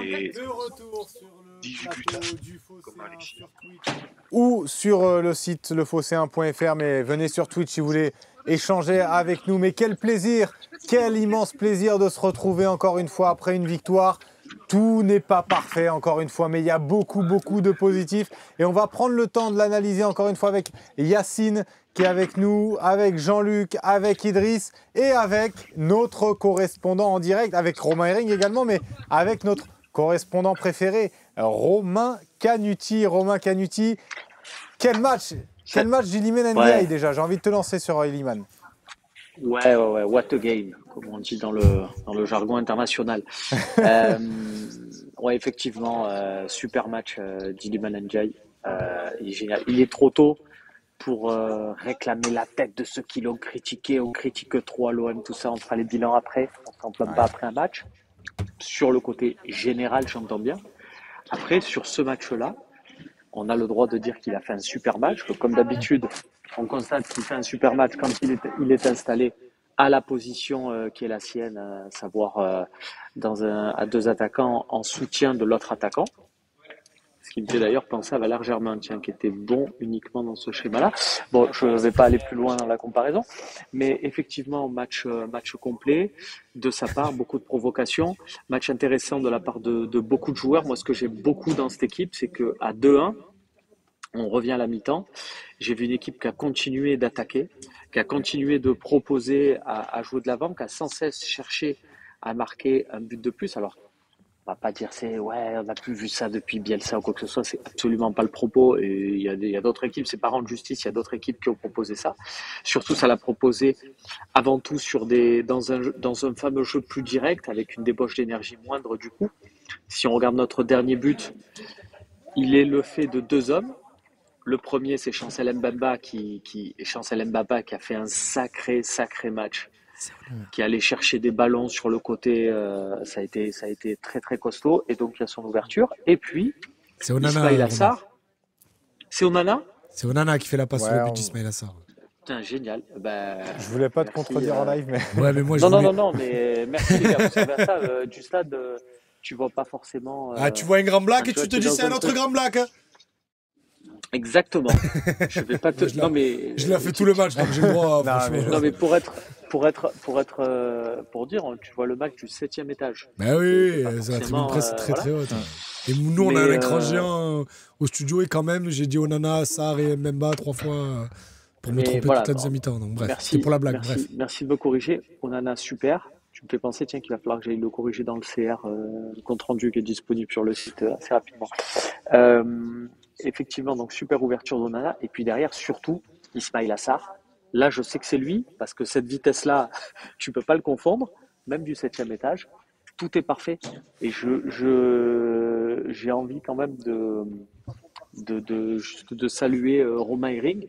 Et De retour sur le 18 buts plateau du comme Phocéen Alexis. sur Twitch. Ou sur le site lephocéen.fr, mais venez sur Twitch si vous voulez échanger avec nous. Mais quel plaisir, quel immense plaisir de se retrouver encore une fois après une victoire. Tout n'est pas parfait encore une fois, mais il y a beaucoup de positifs. Et on va prendre le temps de l'analyser encore une fois avec Yacine qui est avec nous, avec Jean-Luc, avec Idriss et avec notre correspondant en direct, avec Romain Hering également, mais avec notre correspondant préféré, Romain Canuti. Romain Canuti, quel match d'Iliman Ndiaye Ouais, déjà. J'ai envie de te lancer sur Iliman. ouais, what a game, comme on dit dans le jargon international. Euh, ouais, effectivement, super match d'Iliman Ndiaye. Il est génial. Il est trop tôt pour réclamer la tête de ceux qui l'ont critiqué. On critique trop à l'OM, tout ça. On fera les bilans après. On s'en plaint pas après un match. Sur le côté général, j'entends bien. Après, sur ce match-là, on a le droit de dire qu'il a fait un super match, que comme d'habitude, on constate qu'il fait un super match quand il est installé à la position qui est la sienne, à savoir à deux attaquants en soutien de l'autre attaquant. Ce qui me fait d'ailleurs penser à Valère Germain, tiens, qui était bon uniquement dans ce schéma-là. Bon, je ne vais pas aller plus loin dans la comparaison, mais effectivement, match complet de sa part, beaucoup de provocations, match intéressant de la part de beaucoup de joueurs. Moi, ce que j'ai beaucoup dans cette équipe, c'est qu'à 2-1, on revient à la mi-temps. J'ai vu une équipe qui a continué d'attaquer, qui a continué de proposer à jouer de l'avant, qui a sans cesse cherché à marquer un but de plus. Alors, on va pas dire on n'a plus vu ça depuis Bielsa ou quoi que ce soit, c'est absolument pas le propos. Et il y a d'autres équipes, c'est pas rendre justice, il y a d'autres équipes qui ont proposé ça. Surtout, ça l'a proposé avant tout dans un fameux jeu plus direct, avec une débauche d'énergie moindre du coup. Si on regarde notre dernier but, il est le fait de deux hommes. Le premier, c'est Chancel Mbemba qui a fait un sacré match, qui allait chercher des ballons sur le côté. Ça a été très très costaud, et donc il y a son ouverture. Et puis C'est Onana, Ismail Romain. Assar. C'est Onana. C'est Onana qui fait la passe sur le Ouais, but d'Ismail Assar. Putain, génial. Je voulais pas te Merci, contredire en live, mais Ouais, mais moi je Non, voulais. non, mais merci les gars. Vous savez ça, du stade, tu vois pas forcément. Ah, tu vois un grand black et tu vois, tu te t'es dis dans c'est un un autre truc. grand black. Hein. Exactement. Je vais pas te. Moi, Non mais. je l'ai fait tout le match, donc j'ai le droit. Non, Franchement. mais Non mais pour dire, tu vois le match du 7e étage. Bah oui, C'est pas la tribune forcément, presse est très voilà. très haute. Et nous, on a un Mais, écran géant au studio et quand même, j'ai dit Onana, Assar et Mbemba 3 fois pour me Mais tromper voilà, toute la non. deuxième mi-temps. Donc bref, c'était pour la blague. Bref. Merci de me corriger. Onana, super. Tu me fais penser, tiens, qu'il va falloir que j'aille le corriger dans le CR, le compte rendu qui est disponible sur le site assez rapidement. Effectivement, donc super ouverture d'Onana. Et puis derrière, surtout, Ismail Assar. Là, je sais que c'est lui, parce que cette vitesse-là, tu peux pas le confondre, même du 7e étage. Tout est parfait. Et j'ai envie quand même de saluer Romain Hering,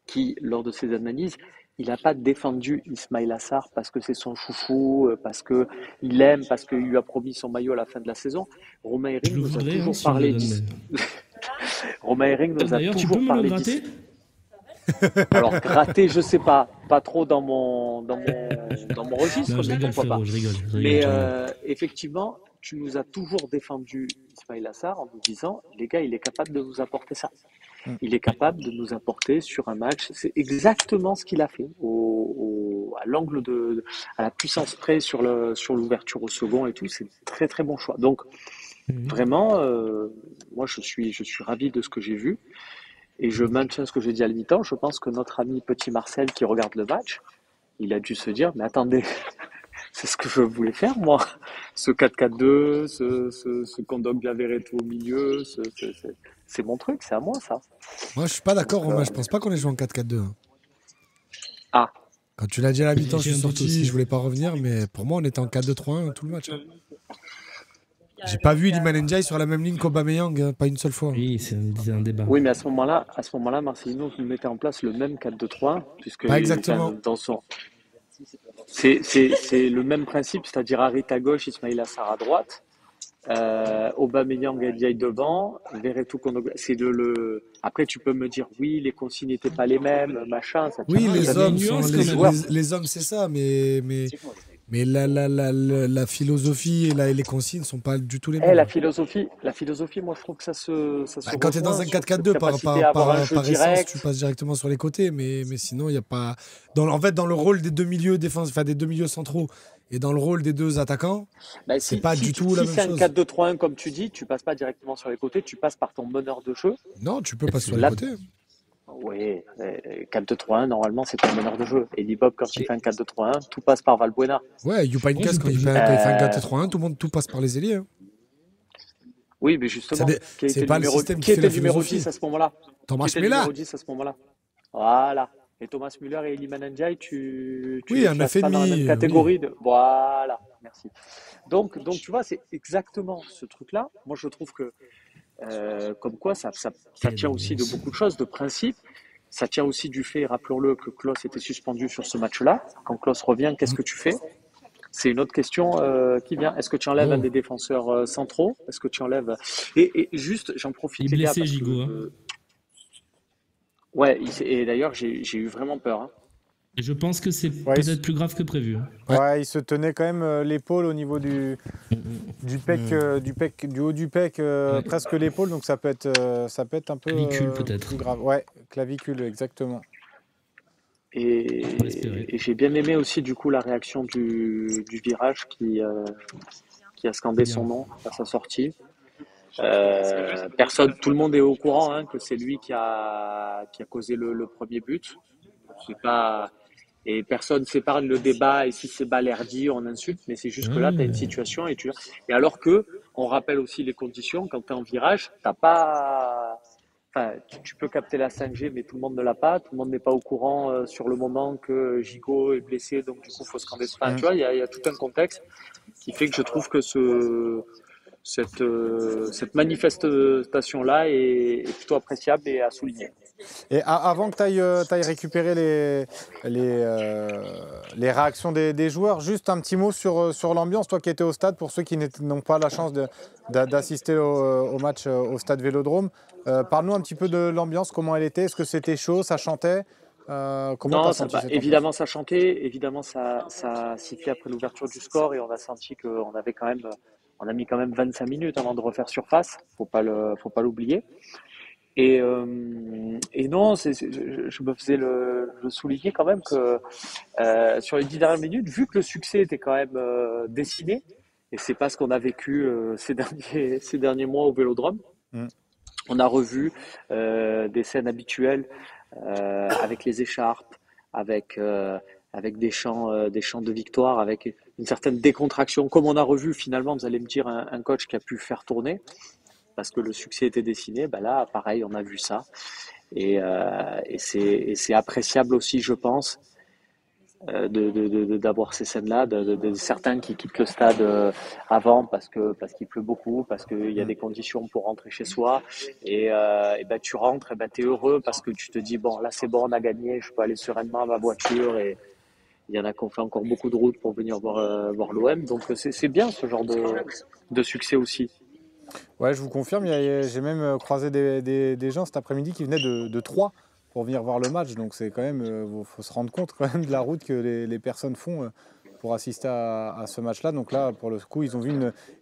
qui, lors de ses analyses, il n'a pas défendu Ismail Assar parce que c'est son chouchou, parce qu'il l'aime, parce qu'il lui a promis son maillot à la fin de la saison. Romain Hering nous a toujours parlé Romain Hering nous a D'ailleurs, tu toujours peux me parlé le gratter? Alors, gratter, je sais pas trop dans mon registre, Non, je mais rigole, pourquoi pas. frérot, je rigole. Mais effectivement, tu nous as toujours défendu Ismail Assar en nous disant, les gars, il est capable de nous apporter ça. Il est capable de nous apporter sur un match. C'est exactement ce qu'il a fait à l'angle à la puissance près sur l'ouverture au second et tout. C'est très très bon choix. Donc vraiment, moi je suis ravi de ce que j'ai vu et je maintiens ce que j'ai dit à la mi-temps. Je pense que notre ami Petit Marcel qui regarde le match, il a dû se dire, mais attendez, c'est ce que je voulais faire moi. Ce 4-4-2, ce Kondogbia Veretout au milieu, c'est mon truc, c'est à moi ça. Moi, je suis pas d'accord, Romain. Je pense pas qu'on ait joué en 4-4-2. Hein. Ah. Quand tu l'as dit à la mi-temps, je suis J'ai un doute sorti, aussi. je voulais pas revenir, mais pour moi, on était en 4-2-3-1 tout le match. Hein. J'ai pas vu Iliman Ndiaye sur la même ligne qu'Aubameyang, hein, pas une seule fois. Oui, c'est un débat. Oui, mais à ce moment-là, Marcelino mettait en place le même 4-2-3, puisque Pas exactement. dans son. C'est le même principe, c'est-à-dire Harit à gauche, Ismail Assar à droite, Aubameyang et Ndiaye devant, Veretout Kondogbia. C'est Après, tu peux me dire, oui, les consignes n'étaient pas les mêmes, machin. Ça Oui, tient. les y avait hommes, une nuance, quand même. les hommes, c'est ça, mais Mais la philosophie et les consignes ne sont pas du tout les Eh, mêmes. la philosophie, moi je trouve que ça se Quand tu es dans rejoint un sur cette 4-4-2, capacité à avoir un jeu par essence, tu direct. passes directement sur les côtés. Mais sinon, il n'y a pas. En fait, dans le rôle des deux milieux des deux milieux centraux et dans le rôle des deux attaquants, Bah, c'est pas du tout la si même c'est un chose. 4-2-3-1 comme tu dis, tu passes pas directement sur les côtés, tu passes par ton meneur de jeu. Non, tu peux passer sur les Là, côtés. oui, 4-2-3-1, normalement, c'est ton meneur de jeu. Et Bob, quand il Et- fait un 4-2-3-1, tout passe par Valbuena. Ouais, Ouais, Youpainkas, quand il je- fait un Euh, 4-3-1, tout passe par les ailiers. Hein. oui, mais justement, C'est pas le système qui qui fait était la le numéro philosophie. 10 à ce moment-là? Qui Thomas était le Müller. numéro 10 à ce moment-là? Voilà. Et Thomas Müller et Iliman Ndiaye, tu Oui, les un classes pas dans la 9,5. même catégorie de... Voilà, merci. Donc tu vois, c'est exactement ce truc-là. Moi, je trouve que, comme quoi, ça tient aussi de beaucoup de choses, de principes. Ça tient aussi du fait, rappelons-le, que Klose était suspendu sur ce match-là. Quand Klose revient, qu'est-ce que tu fais? C'est une autre question qui vient. Est-ce que tu enlèves un des défenseurs centraux? Est-ce que tu enlèves... Et juste, j'en Il profite, est les gars, blessé, parce que... Gigot. Hein. ouais, et d'ailleurs, j'ai eu vraiment peur. Hein. Et je pense que c'est Ouais, peut-être plus grave que prévu. Hein. Ouais. Ouais, il se tenait quand même l'épaule au niveau du pec, du haut du pec, Ouais. presque l'épaule, donc ça peut être un peu Clavicule, peut-être. plus grave. Ouais, clavicule, exactement. Et, On va espérer. et j'ai bien aimé aussi, du coup, la réaction du virage qui a scandé Bien. son nom à sa sortie. Tout le monde est au courant hein, que c'est lui qui a causé le premier but. C'est pas, et personne s'épargne le débat, et si c'est Balerdi, on insulte, mais c'est juste que là, tu as une situation et alors que, on rappelle aussi les conditions, quand tu es en virage, t'as pas, enfin, tu peux capter la 5G, mais tout le monde ne l'a pas, tout le monde n'est pas au courant sur le moment que Gigot est blessé, donc du coup, il faut scander. Enfin, tu vois, il y a tout un contexte qui fait que je trouve que cette manifestation-là est plutôt appréciable et à souligner. Et avant que tu ailles récupérer les réactions des joueurs, juste un petit mot sur l'ambiance, toi qui étais au stade, pour ceux qui n'ont pas la chance d'assister au match au stade Vélodrome. Parle-nous un petit peu de l'ambiance, comment elle était, est-ce que c'était chaud, ça chantait comment tu Non, as senti cette ambiance? évidemment ça chantait, évidemment ça sifflait après l'ouverture du score et on a senti qu'on avait on a mis quand même 25 minutes avant de refaire surface, faut pas l'oublier. Et non, je me faisais je soulignais quand même que sur les 10 dernières minutes, vu que le succès était quand même dessiné, et c'est pas ce qu'on a vécu ces derniers mois au Vélodrome, on a revu des scènes habituelles avec les écharpes, avec des chants de victoire, avec une certaine décontraction, comme on a revu finalement, vous allez me dire, un coach qui a pu faire tourner, parce que le succès était dessiné, ben là, pareil, on a vu ça. Et c'est appréciable aussi, je pense, d'avoir ces scènes-là, de certains qui quittent le stade avant parce qu'il pleut beaucoup, parce qu'il y a des conditions pour rentrer chez soi. Et ben, tu rentres, et ben, tu es heureux parce que tu te dis, bon, là c'est bon, on a gagné, je peux aller sereinement à ma voiture. Et il y en a qui ont fait encore beaucoup de route pour venir voir l'OM. Donc c'est bien ce genre de succès aussi. Ouais, je vous confirme, j'ai même croisé des gens cet après-midi qui venaient de Troyes pour venir voir le match. Donc c'est quand même, faut se rendre compte quand même de la route que les personnes font pour assister à ce match-là. Donc là, pour le coup, ils ont vu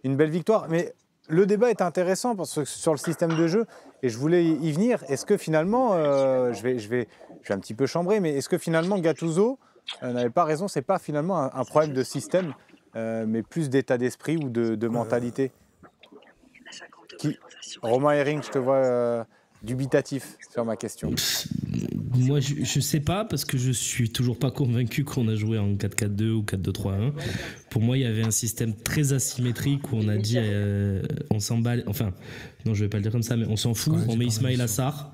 une belle victoire. Mais le débat est intéressant parce que sur le système de jeu, et je voulais y venir. Est-ce que finalement, je vais un petit peu chambrer, mais est-ce que finalement Gattuso n'avait pas raison? C'est pas finalement un problème de système, mais plus d'état d'esprit ou de mentalité. Romain Herring, je te vois dubitatif sur ma question. Moi, je sais pas, parce que je suis toujours pas convaincu qu'on a joué en 4-4-2 ou 4-2-3-1. Pour moi, il y avait un système très asymétrique où on a dit on s'emballe. Enfin, non, je vais pas le dire comme ça, mais on s'en fout. On met Ismail Assar.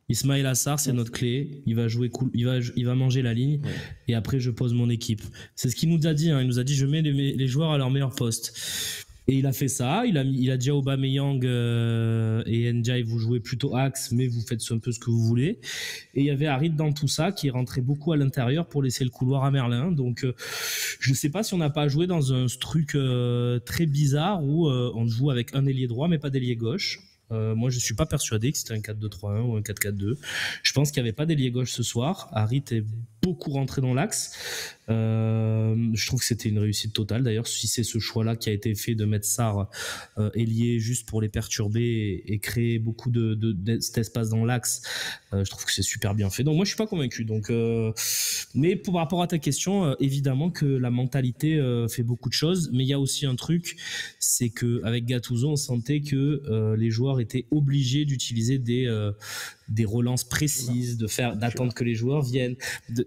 Ismail Assar, c'est notre clé. Il va jouer cool. Il va manger la ligne. Ouais. Et après, je pose mon équipe. C'est ce qu'il nous a dit. Hein. Il nous a dit je mets les joueurs à leur meilleur poste. Et il a fait ça, il a dit à Aubameyang et Ndiaye, vous jouez plutôt axe, mais vous faites un peu ce que vous voulez. Et il y avait Harit dans tout ça, qui rentrait beaucoup à l'intérieur pour laisser le couloir à Merlin. Donc, je ne sais pas si on n'a pas joué dans un truc très bizarre où on joue avec un ailier droit, mais pas d'ailier gauche. Moi, je ne suis pas persuadé que c'était un 4-2-3-1 ou un 4-4-2. Je pense qu'il n'y avait pas d'ailier gauche ce soir. Harit est beaucoup rentré dans l'axe. Je trouve que c'était une réussite totale. D'ailleurs, si c'est ce choix-là qui a été fait de mettre Sarr ailier juste pour les perturber et créer beaucoup d'espace dans l'axe, je trouve que c'est super bien fait. Donc moi, je suis pas convaincu. Donc, mais par rapport à ta question, évidemment que la mentalité fait beaucoup de choses. Mais il y a aussi un truc, c'est que avec Gattuso, on sentait que les joueurs étaient obligés d'utiliser des relances précises, d'attendre que les joueurs viennent,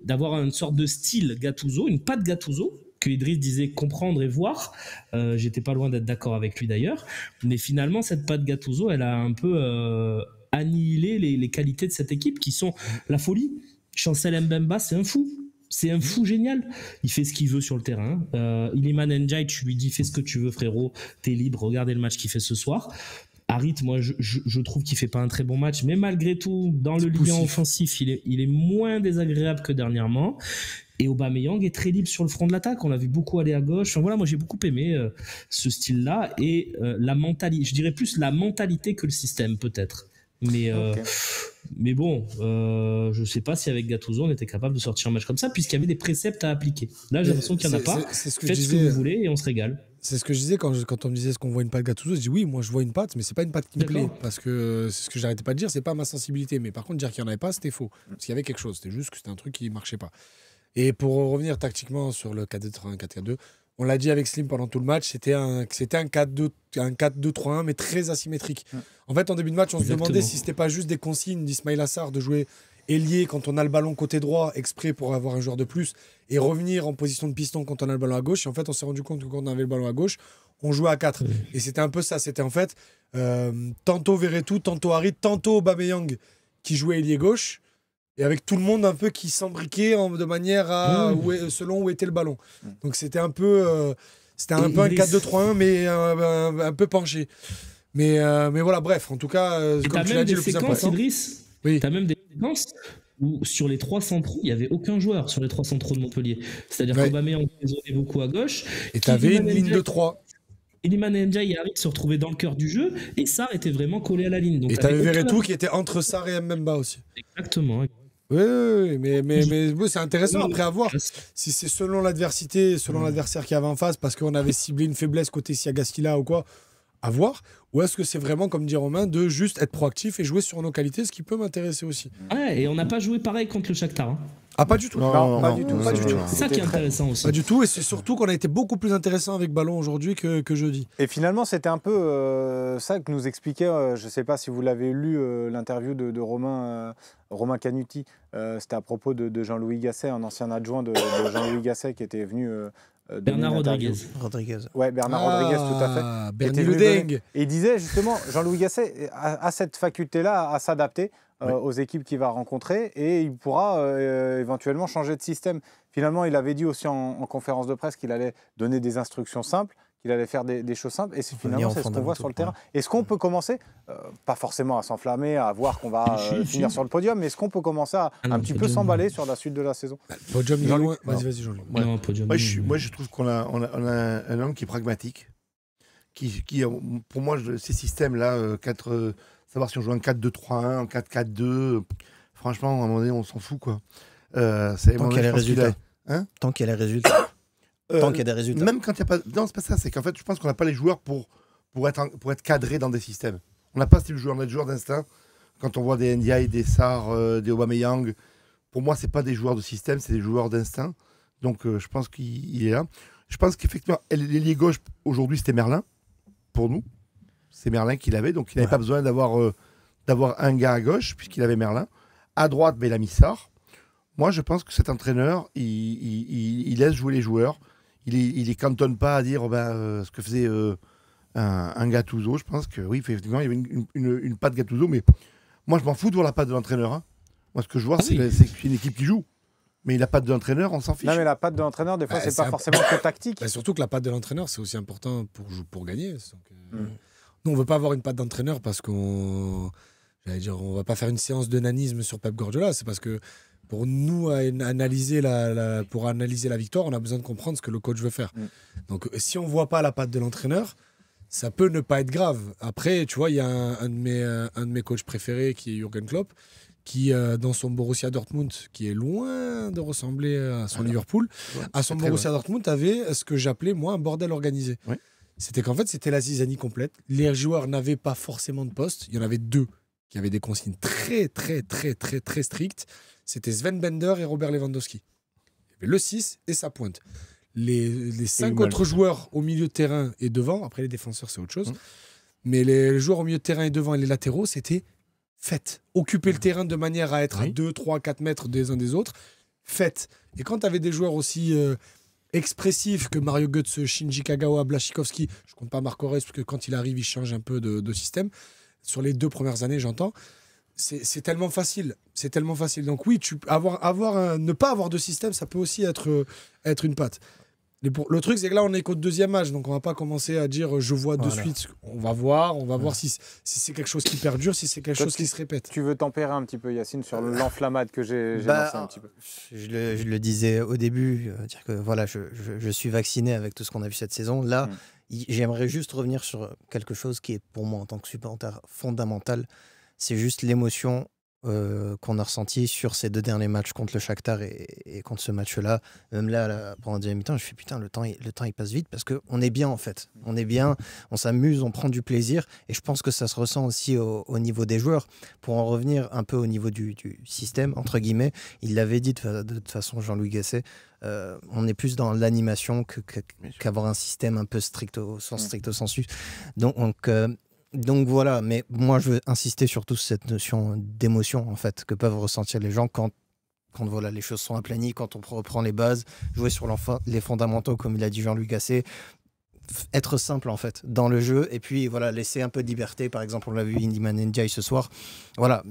d'avoir une sorte de style Gattuso, une patte Gattuso, que Idriss disait comprendre et voir. J'étais pas loin d'être d'accord avec lui d'ailleurs. Mais finalement, cette patte Gattuso, elle a un peu annihilé les qualités de cette équipe qui sont la folie. Chancel Mbemba, c'est un fou. C'est un fou génial. Il fait ce qu'il veut sur le terrain. Iliman Ndiaye, tu lui dis fais ce que tu veux, frérot. T'es libre. Regardez le match qu'il fait ce soir. Harit, moi, je trouve qu'il fait pas un très bon match, mais malgré tout, dans le lien offensif, il est moins désagréable que dernièrement. Et Aubameyang est très libre sur le front de l'attaque. On l'a vu beaucoup aller à gauche. Enfin voilà, moi j'ai beaucoup aimé ce style-là et la mentalité. Je dirais plus la mentalité que le système peut-être. Mais bon, je sais pas si avec Gattuso on était capable de sortir un match comme ça puisqu'il y avait des préceptes à appliquer. Là, j'ai l'impression qu'il y en a pas. Faites ce que vous voulez et on se régale. C'est ce que je disais quand on me disait ce qu'on voit une patte Gattuso. Je dis oui, moi je vois une patte, mais c'est pas une patte qui me plaît parce que c'est ce que j'arrêtais pas de dire. C'est pas ma sensibilité. Mais par contre, dire qu'il y en avait pas, c'était faux. Parce qu'il y avait quelque chose. C'était juste que c'était un truc qui marchait pas. Et pour revenir tactiquement sur le 4-2-3-1, 4-4-2, on l'a dit avec Slim pendant tout le match, c'était un 4-2-3-1, mais très asymétrique. En fait, en début de match, on se demandait si c'était pas juste des consignes d'Ismaïla Sarr de jouer ailier quand on a le ballon côté droit, exprès pour avoir un joueur de plus, et revenir en position de piston quand on a le ballon à gauche. Et en fait, on s'est rendu compte que quand on avait le ballon à gauche, on jouait à 4. Et c'était un peu ça. C'était en fait tantôt Verretou, tantôt Harit, tantôt Aubameyang qui jouait ailier gauche. Et avec tout le monde un peu qui s'embriquait de manière à selon où était le ballon. Donc c'était un peu un 4-2-3-1 mais un peu penché. Mais voilà, bref, en tout cas, comme tu l'as dit, le plus important. Idriss, t'as même des séquences où sur les 3 centraux, il n'y avait aucun joueur sur les 3 centraux de Montpellier. C'est-à-dire qu'Aubameyang isolait beaucoup à gauche. Et t'avais une ligne de 3. Iliman Ndiaye et Harit se retrouvaient dans le cœur du jeu et Sarr était vraiment collé à la ligne. Donc et t'avais Verretou qui était entre Sarr et Mbemba aussi. Exactement. Oui, mais c'est intéressant après à voir si c'est selon l'adversité, selon l'adversaire qu'il y avait en face, parce qu'on avait ciblé une faiblesse côté Siagastila ou quoi, à voir. Ou est-ce que c'est vraiment, comme dit Romain, de juste être proactif et jouer sur nos qualités, ce qui peut m'intéresser aussi. Ouais, et on n'a pas joué pareil contre le Shakhtar. Hein. Ah, pas du tout. Non, pas du tout. C'est ça qui est intéressant aussi. Pas du tout, et c'est surtout qu'on a été beaucoup plus intéressant avec ballon aujourd'hui que jeudi. Et finalement, c'était un peu ça que nous expliquait, je ne sais pas si vous l'avez lu, l'interview de Romain Canuti. C'était à propos de Jean-Louis Gasset, un ancien adjoint de Jean-Louis Gasset qui était venu... Bernard Rodriguez. Ouais, Bernard Rodriguez, tout à fait. Bernie le dingue. Et il disait justement, Jean-Louis Gasset a cette faculté-là à s'adapter aux équipes qu'il va rencontrer et il pourra éventuellement changer de système. Finalement, il avait dit aussi en conférence de presse qu'il allait donner des instructions simples, qu'il allait faire des choses simples et finalement, c'est ce qu'on voit sur le terrain. Est-ce qu'on peut commencer, pas forcément à s'enflammer, à voir qu'on va finir sur le podium, mais est-ce qu'on peut commencer à un petit peu s'emballer sur la suite de la saison? Podium, il est loin. Vas-y, Jean-Louis. Non, podium. Moi, je trouve qu'on a un homme qui est pragmatique, qui pour moi, ces systèmes-là, savoir si on joue un 4-2-3-1, un 4-4-2, franchement, à un moment donné, on s'en fout, quoi. Tant qu'il y a les résultats. Tant qu'il y a les résultats. Tant qu'il y a des résultats. Même quand il n'y a pas... Non, c'est pas ça. C'est qu'en fait, je pense qu'on n'a pas les joueurs pour être cadrés dans des systèmes. On n'a pas ce type de joueur. On a des joueurs d'instinct. Quand on voit des Ndiaye, des Sarr, des Aubameyang, pour moi, c'est pas des joueurs de système, c'est des joueurs d'instinct. Donc, je pense qu'il est là. Je pense qu'effectivement, l'ailier gauche, aujourd'hui, c'était Merlin, pour nous. C'est Merlin qui l'avait. Donc, il n'avait pas besoin d'avoir un gars à gauche, puisqu'il avait Merlin. À droite, il a mis Sarr. Moi, je pense que cet entraîneur, il laisse jouer les joueurs. Il les cantonne pas à dire ce que faisait un Gattuso. Je pense que oui, effectivement, il y avait une patte Gattuso, mais moi, je m'en fous de voir la patte de l'entraîneur. Hein. Moi, ce que je vois, c'est une équipe qui joue. Mais la patte de l'entraîneur, on s'en fiche. Non, mais la patte de l'entraîneur, des fois, c'est pas forcément que tactique. Surtout que la patte de l'entraîneur, c'est aussi important pour gagner. Donc, nous, on veut pas avoir une patte d'entraîneur parce on va pas faire une séance de nanisme sur Pep Guardiola. C'est parce que pour nous analyser pour analyser la victoire, on a besoin de comprendre ce que le coach veut faire. Donc, si on voit pas la patte de l'entraîneur, ça peut ne pas être grave. Après, tu vois, il y a un de mes coachs préférés qui est Jürgen Klopp, qui, dans son Borussia Dortmund, qui est loin de ressembler à son Liverpool, à son Borussia Dortmund avait ce que j'appelais, moi, un bordel organisé. Ouais. C'était qu'en fait, c'était la zizanie complète. Les joueurs n'avaient pas forcément de poste. Il y en avait 2 qui avaient des consignes très, très, très, très, très strictes. C'était Sven Bender et Robert Lewandowski. Il y avait le 6 et sa pointe. Les 5 autres joueurs au milieu de terrain et devant, après les défenseurs, c'est autre chose, mais les joueurs au milieu de terrain et devant et les latéraux, c'était faites. Occuper le terrain de manière à être à 2, 3, 4 mètres des uns des autres. Faites. Et quand tu avais des joueurs aussi expressifs que Mario Götze, Shinji Kagawa, Błaszczykowski, je ne compte pas Marco Reus, parce que quand il arrive, il change un peu de système. Sur les 2 premières années, j'entends. C'est tellement facile. C'est tellement facile. Donc oui, ne pas avoir de système, ça peut aussi être une patte. Le truc, c'est que là, on est qu'au 2e match, donc on va pas commencer à dire je vois de suite. On va voir si c'est quelque chose qui perdure, si c'est quelque chose qui se répète. Tu veux tempérer un petit peu, Yacine, sur l'enflamade que j'ai lancé un petit peu. Je le disais au début, dire que voilà, je suis vacciné avec tout ce qu'on a vu cette saison. Là, j'aimerais juste revenir sur quelque chose qui est pour moi en tant que supporter fondamental. C'est juste l'émotion qu'on a ressentie sur ces 2 derniers matchs contre le Shakhtar et contre ce match-là. Même là, pendant le deuxième mi-temps, je fais putain, le temps il passe vite parce qu'on est bien en fait. On est bien, on s'amuse, on prend du plaisir et je pense que ça se ressent aussi au niveau des joueurs. Pour en revenir un peu au niveau du système, entre guillemets, il l'avait dit de toute façon, Jean-Louis Gasset, on est plus dans l'animation qu'avoir un système un peu stricto sensu. Donc voilà, mais moi je veux insister surtout sur cette notion d'émotion en fait que peuvent ressentir les gens quand voilà, les choses sont aplanies, quand on reprend les bases, jouer sur les fondamentaux comme il a dit Jean-Louis Gasset, être simple en fait dans le jeu et puis voilà, laisser un peu de liberté. Par exemple, on l'a vu Iliman Ndiaye ce soir. Voilà,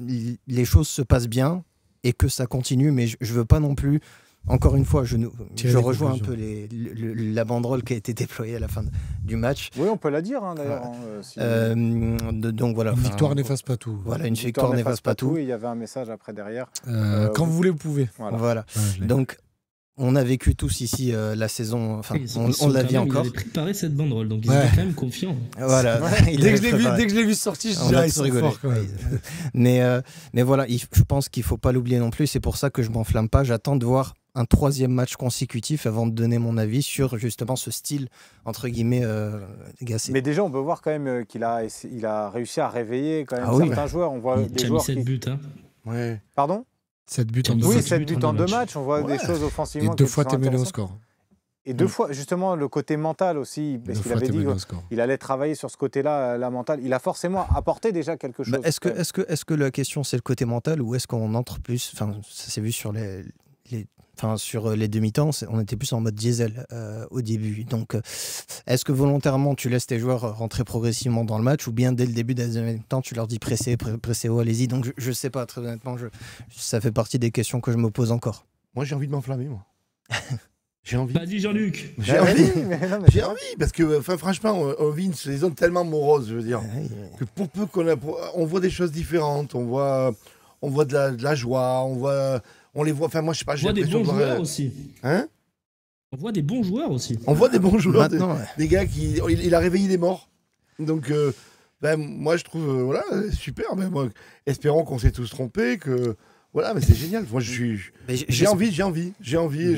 les choses se passent bien et que ça continue, mais je veux pas non plus. Encore une fois, je rejoins un peu la banderole qui a été déployée à la fin du match. Oui, on peut la dire d'ailleurs. Donc voilà. Une victoire n'efface pas tout. Voilà, une victoire n'efface pas tout. Et il y avait un message après derrière. Quand vous voulez, vous pouvez. Voilà. Donc, on a vécu tous ici la saison. Enfin, on l'a vu encore. Il avait préparé cette banderole, donc il était quand même confiant. Voilà. Dès que je l'ai vu sortir, je disais, ils sont forts quand même. Mais voilà, je pense qu'il ne faut pas l'oublier non plus. C'est pour ça que je ne m'enflamme pas. J'attends de voir un 3e match consécutif avant de donner mon avis sur justement ce style entre guillemets Gasset. Mais déjà on peut voir quand même qu'il a réussi à réveiller quand même certains joueurs. On voit des joueurs 7 buts, hein. Ouais. Pardon 7 buts en 2 matchs. Oui, 7 buts en 2 matchs. On voit des choses offensivement. Et 2 fois t'es mêlé au score. Et 2 fois, justement, le côté mental aussi, parce qu'il avait dit qu'il allait travailler sur ce côté-là, la mentale. Il a forcément apporté déjà quelque chose. Est-ce que la question c'est le côté mental ou est-ce qu'on entre plus, enfin ça s'est vu sur sur les demi-temps, on était plus en mode diesel au début. Donc, est-ce que volontairement, tu laisses tes joueurs rentrer progressivement dans le match ou bien dès le début des demi-temps, tu leur dis pressez haut, allez-y. Donc, je ne sais pas, très honnêtement, ça fait partie des questions que je me pose encore. Moi, j'ai envie de m'enflammer, moi. J'ai envie. Vas-y, Jean-Luc. J'ai envie, parce que franchement, on vit une saison tellement morose, je veux dire. Que pour peu on voit des choses différentes, on voit de la joie, on les voit, enfin moi je sais pas, j'ai l'impression de voir... On voit des bons joueurs aussi. Hein ? On voit des bons joueurs aussi. On voit des bons joueurs, maintenant, des gars qui... Il a réveillé des morts. Donc moi je trouve, voilà, super. Mais moi, espérons qu'on s'est tous trompés, que... Voilà, mais c'est génial. Moi j'ai envie. Mais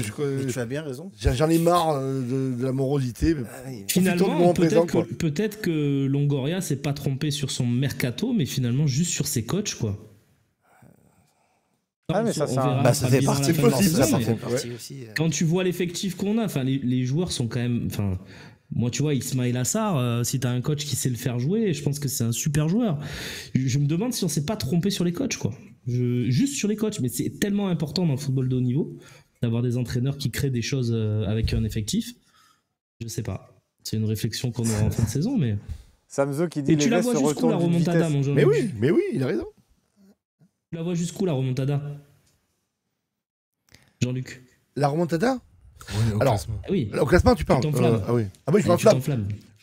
tu as bien raison. J'en ai marre de la morosité. Finalement, peut-être que Longoria s'est pas trompé sur son mercato, mais finalement juste sur ses coachs, quoi. Mais ça fait partie aussi. Quand tu vois l'effectif qu'on a, enfin les joueurs sont quand même, enfin moi tu vois Ismaïla Sarr, si t'as un coach qui sait le faire jouer, je pense que c'est un super joueur. Je me demande si on s'est pas trompé sur les coachs, quoi. Juste sur les coachs, mais c'est tellement important dans le football de haut niveau d'avoir des entraîneurs qui créent des choses avec un effectif. Je sais pas. C'est une réflexion qu'on aura en fin de saison, mais. Samzo qui dit. Et tu la vois jusqu'où la remontada, mon Jean-Luc ? Mais oui, il a raison. Tu la vois jusqu'où la remontada, Jean-Luc ? La remontada ? Oui, au classement. Oui. Au classement, tu parles. Oui, je m'enflamme.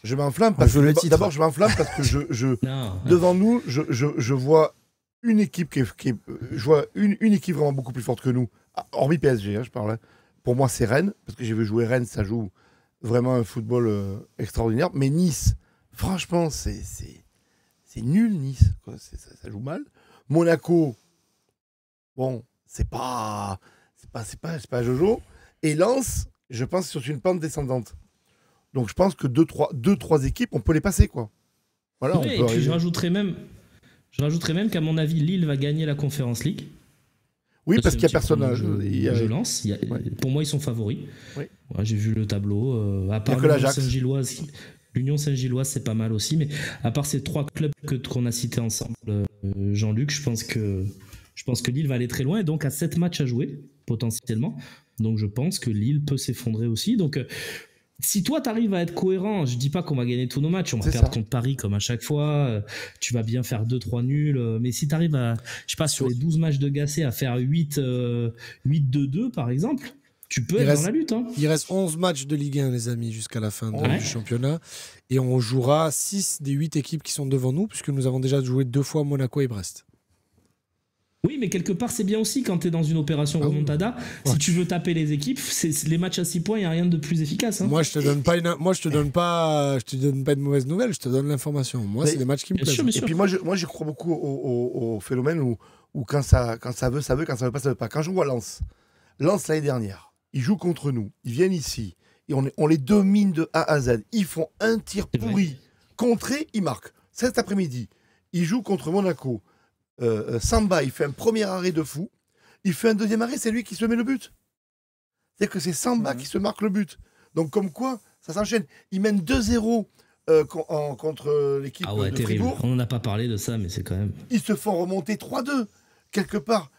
Je m'enflamme parce que d'abord je m'enflamme parce que devant nous, je vois une équipe je vois une équipe vraiment beaucoup plus forte que nous, hormis PSG, je parle. Pour moi, c'est Rennes parce que j'ai vu jouer Rennes, ça joue vraiment un football extraordinaire. Mais Nice, franchement, c'est nul Nice, quoi. Ça joue mal. Monaco, bon, c'est pas Jojo. Et Lens, je pense, sur une pente descendante. Donc je pense que 2-3 équipes, on peut les passer, quoi. Voilà, Ouais, et puis je rajouterais même qu'à mon avis, Lille va gagner la Conference League. Oui, Ça, parce c'est qu'il n'y a un petit peu personne. je lance. Pour moi, ils sont favoris. Oui. Ouais, j'ai vu le tableau. À part que l'Union l'Ajax. Saint-Gilloise. L'Union Saint-Gilloise, c'est pas mal aussi. Mais à part ces 3 clubs qu'on a cités ensemble, Jean-Luc, je pense que Lille va aller très loin. Et donc, à 7 matchs à jouer, potentiellement. Donc, je pense que Lille peut s'effondrer aussi. Donc, si toi, tu arrives à être cohérent, je dis pas qu'on va gagner tous nos matchs. On va perdre contre Paris comme à chaque fois. Tu vas bien faire 2-3 nuls. Mais si tu arrives à, je sais pas, sur les 12 matchs de Gasset, à faire 8-2-2, par exemple, tu peux être dans la lutte. Hein. Il reste 11 matchs de Ligue 1, les amis, jusqu'à la fin du championnat. Et on jouera 6 des 8 équipes qui sont devant nous, puisque nous avons déjà joué 2 fois Monaco et Brest. Oui, mais quelque part, c'est bien aussi quand tu es dans une opération remontada. Si tu veux taper les équipes, les matchs à 6 points, il n'y a rien de plus efficace. Hein. Moi, je te donne pas une mauvaise nouvelle, je te donne l'information. Moi, c'est des matchs qui me plaisent. Et puis moi, je crois beaucoup au phénomène où quand ça veut, ça veut, quand ça veut pas, ça veut pas. Quand je vois Lens l'année dernière, ils jouent contre nous, ils viennent ici, et on les domine de A à Z. Ils font un tir pourri, contré, ils marquent. Cet après-midi, ils jouent contre Monaco. Samba, il fait un premier arrêt de fou. Il fait un deuxième arrêt, c'est lui qui se met le but. C'est que c'est Samba qui se marque le but. Donc comme quoi, ça s'enchaîne. Ils mènent 2-0 contre l'équipe de Fribourg. On n'en a pas parlé de ça, mais c'est quand même... Ils se font remonter 3-2. Quelque part,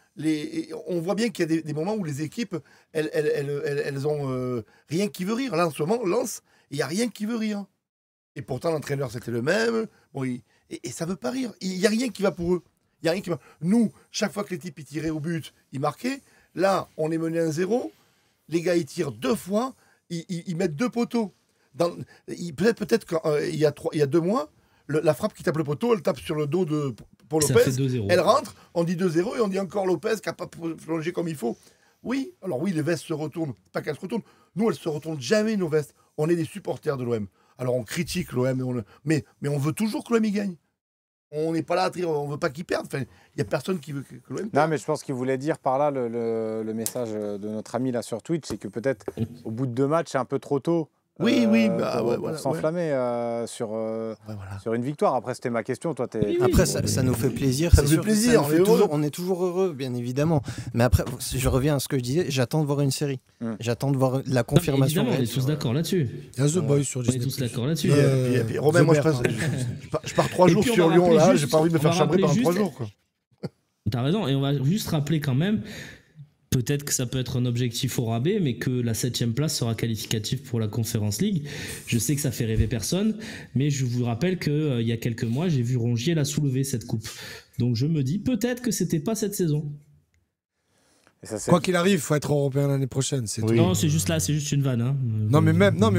on voit bien qu'il y a des moments où les équipes, elles ont rien qui veut rire. Là, en ce moment, Lens, il n'y a rien qui veut rire. Et pourtant, l'entraîneur, c'était le même. Bon, et ça ne veut pas rire. Il n'y a rien qui va pour eux. Il y a rien qui va. Nous, chaque fois que les types ils tiraient au but, ils marquaient. Là, on est mené 1-0. Les gars, ils tirent 2 fois. Ils mettent 2 poteaux. Peut-être qu'il y a 2 mois, la frappe qui tape le poteau, elle tape sur le dos de Paul Lopez. Elle rentre, on dit 2-0 et on dit encore Lopez qui n'a pas plongé comme il faut. Oui, alors oui, les vestes se retournent. Pas qu'elles se retournent. Nous, elles se retournent jamais, nos vestes. On est des supporters de l'OM. Alors on critique l'OM, mais on veut toujours que l'OM y gagne. On n'est pas là à dire, on veut pas qu'ils perdent. Enfin, il n'y a personne qui veut que l'OM perde. Non, mais je pense qu'il voulait dire par là le message de notre ami là sur Twitch, c'est que peut-être au bout de 2 matchs, c'est un peu trop tôt. Pour s'enflammer sur une victoire. Après, c'était ma question. Toi, Après, ça nous fait plaisir. Ça nous fait plaisir. On est toujours heureux, bien évidemment. Mais après, si je reviens à ce que je disais, j'attends de voir une série. J'attends de voir la confirmation. Évidemment, on est tous d'accord là-dessus. Il y a The Boys sur Disney. On est tous d'accord là-dessus. Et puis, Romain, moi, je pars 3 jours sur Lyon. Là, j'ai pas envie de me faire chambrer pendant 3 jours. T'as raison. Et on va juste rappeler quand même. Peut-être que ça peut être un objectif au rabais, mais que la 7e place sera qualificative pour la Conference League. Je sais que ça fait rêver personne, mais je vous rappelle qu'il y a quelques mois, j'ai vu Rongier la soulever, cette coupe. Donc je me dis peut-être que c'était pas cette saison. Quoi qu'il arrive, il faut être européen l'année prochaine. Non, c'est juste une vanne. Hein. Non, mais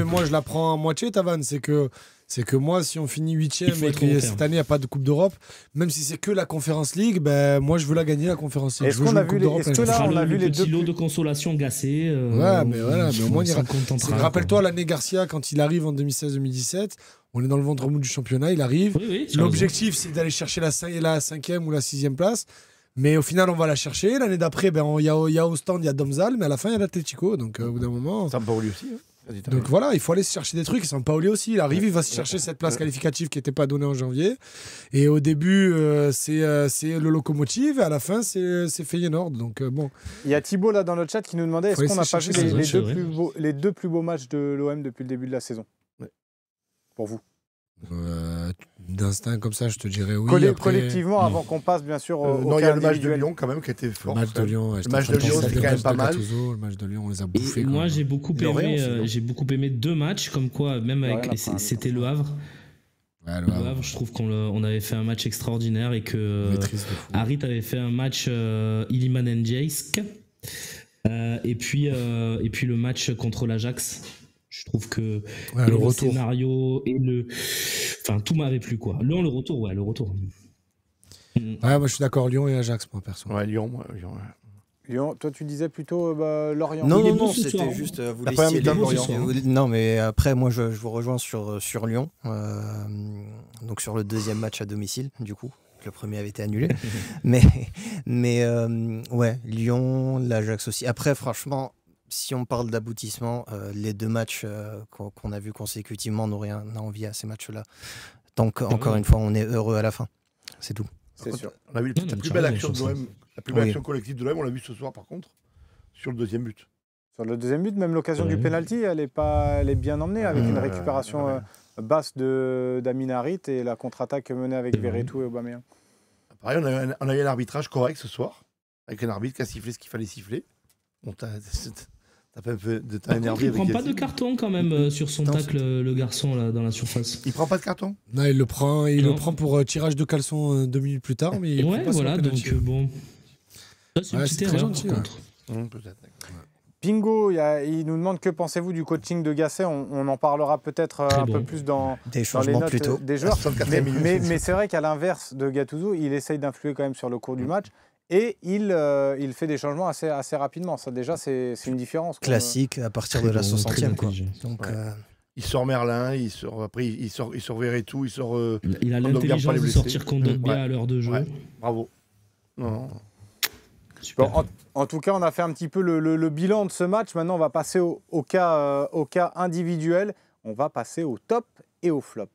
moi je la prends à moitié ta vanne. C'est que moi, si on finit 8e et que cette année il n'y a pas de Coupe d'Europe, même si c'est que la Conference League, ben moi je veux la gagner la Conference League. Est-ce qu'on a vu les petits lots de consolation Gassé. Ouais, mais voilà, mais au moins rappelle-toi l'année Garcia quand il arrive en 2016-2017. On est dans le ventre mou du championnat, il arrive. Oui, l'objectif c'est d'aller chercher la 5e ou la 6e place. Mais au final, on va la chercher. L'année d'après, il y a Ostende, il y a Domzal, mais à la fin, il y a l'Atlético. Donc, au bout d'un moment. Sampaoli aussi. Donc voilà, il faut aller se chercher des trucs. Et Sampaoli aussi, il arrive, il va se chercher cette place qualificative qui n'était pas donnée en janvier. Et au début, c'est le Locomotive. Et à la fin, c'est Feyenoord. Donc bon. Il y a Thibaut là dans le chat qui nous demandait est-ce qu'on n'a pas vu les 2 plus beaux matchs de l'OM depuis le début de la saison pour vous? D'instinct comme ça, je te dirais oui. Collectivement, avant qu'on passe bien sûr au non, il y a le match de Lyon quand même qui était fort. Le match de Lyon, c'était quand même pas mal. Le match de Lyon, on les a bouffés. Moi, j'ai beaucoup aimé 2 matchs, comme quoi, même avec c'était Le Havre. Ouais, le Havre, je trouve qu'on avait fait un match extraordinaire et que Harit avait fait un match Iliman Ndjeisk. Et puis le match contre l'Ajax. Je trouve que le scénario et tout m'avait plu quoi. Le retour. Ouais, moi je suis d'accord, Lyon et Ajax, moi perso. Ouais, Lyon. Lyon, toi tu disais plutôt Lorient. Non, c'était juste vous laissiez Non, mais après moi je vous rejoins sur Lyon. Donc sur le 2e match à domicile du coup. le premier avait été annulé. mais ouais, Lyon, l'Ajax aussi. Après, franchement, si on parle d'aboutissement, les 2 matchs qu'on a vus consécutivement n'ont rien à envier à ces matchs-là. Donc, encore une fois, on est heureux à la fin. C'est tout. C'est sûr. On a vu la plus belle action de l'OM, la plus belle action collective de l'OM, on l'a vu ce soir par contre, sur le deuxième but. Sur le deuxième but, même l'occasion du penalty, elle est bien emmenée avec une récupération basse d'Amin Harit et la contre-attaque menée avec Verretou et Aubameyang. Pareil, on a eu un arbitrage correct ce soir, avec un arbitre qui a sifflé ce qu'il fallait siffler. Bon, t'as pas un peu de temps énervé. Il prend pas de carton quand même sur son tacle, le garçon là dans la surface. Il prend pas de carton? Non, il le prend pour tirage de caleçon 2 minutes plus tard, mais il prend pas voilà, sur le penalty. donc bon. Ça, c'est une petite très erreur, gentil, par contre. Peut-être. Pingo, il nous demande que pensez-vous du coaching de Gasset. On en parlera peut-être un peu plus dans des les notes plutôt. des joueurs. Mais c'est vrai qu'à l'inverse de Gattuso, il essaye d'influer quand même sur le cours du match et il fait des changements assez rapidement. Ça déjà, c'est une différence. Classique à partir de la 60e. Quoi. Donc, il sort Merlin, après il sort Verretou, il sort. Il a l'intelligence de sortir Kondogbia à l'heure de jeu. Ouais. Bravo. Non. Bon, en tout cas, on a fait un petit peu le bilan de ce match. Maintenant, on va passer au cas individuel. On va passer au top et au flop.